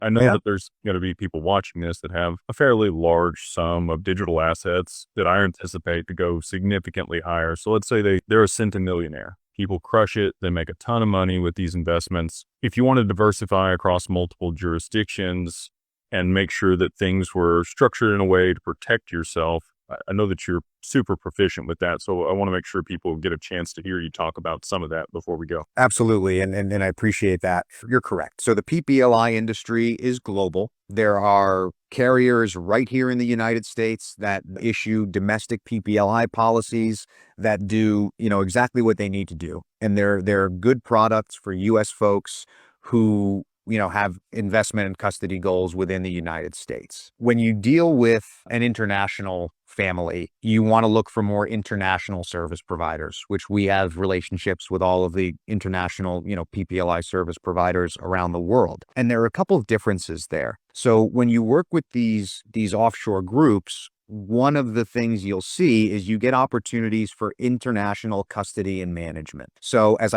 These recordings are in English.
I know Yeah. that there's going to be people watching this that have a fairly large sum of digital assets that I anticipate to go significantly higher. So let's say they're a centimillionaire. People crush it. They make a ton of money with these investments. If you want to diversify across multiple jurisdictions and make sure that things were structured in a way to protect yourself, I know that you're super proficient with that. So I want to make sure people get a chance to hear you talk about some of that before we go. Absolutely. And I appreciate that. You're correct. So the PPLI industry is global. There are carriers right here in the United States that issue domestic PPLI policies that do, exactly what they need to do. And they're good products for US folks who have investment and custody goals within the United States. When you deal with an international family, you want to look for more international service providers, which we have relationships with all of the international, PPLI service providers around the world. And there are a couple of differences there. So when you work with these offshore groups, one of the things you'll see is you get opportunities for international custody and management. So as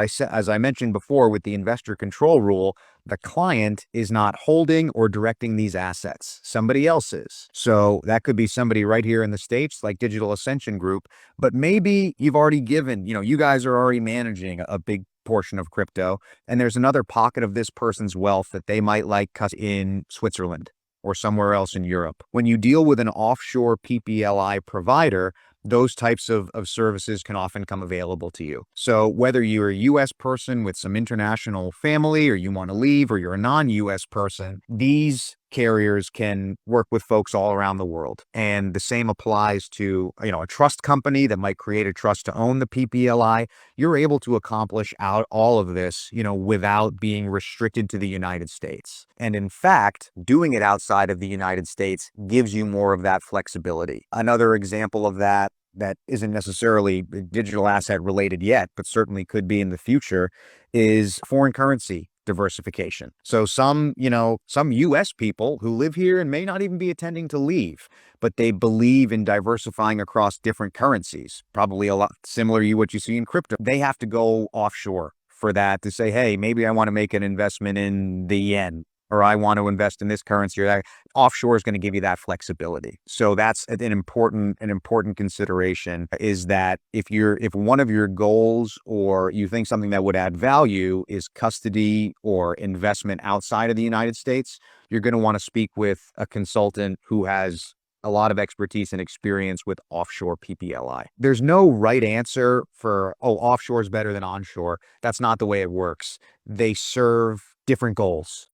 I mentioned before, with the investor control rule, the client is not holding or directing these assets. Somebody else is. So that could be somebody right here in the States, like Digital Ascension Group, but maybe you've already given, you guys are already managing a big portion of crypto, and there's another pocket of this person's wealth that they might like in Switzerland or somewhere else in Europe. When you deal with an offshore PPLI provider, those types of services can often come available to you. So whether you're a US person with some international family, or you want to leave, or you're a non-US person, these carriers can work with folks all around the world. And the same applies to, a trust company that might create a trust to own the PPLI. You're able to accomplish out all of this, without being restricted to the United States. And in fact, doing it outside of the United States gives you more of that flexibility. Another example of that isn't necessarily digital asset related yet, but certainly could be in the future, is foreign currency diversification. So some US people who live here and may not even be intending to leave, but they believe in diversifying across different currencies, probably a lot similar to what you see in crypto. They have to go offshore for that to say, hey, maybe I want to make an investment in the yen, or I want to invest in this currency, or that. Offshore is going to give you that flexibility. So that's an important consideration, is that if one of your goals, or you think something that would add value, is custody or investment outside of the United States, you're going to want to speak with a consultant who has a lot of expertise and experience with offshore PPLI. There's no right answer for, offshore is better than onshore. That's not the way it works. They serve different goals.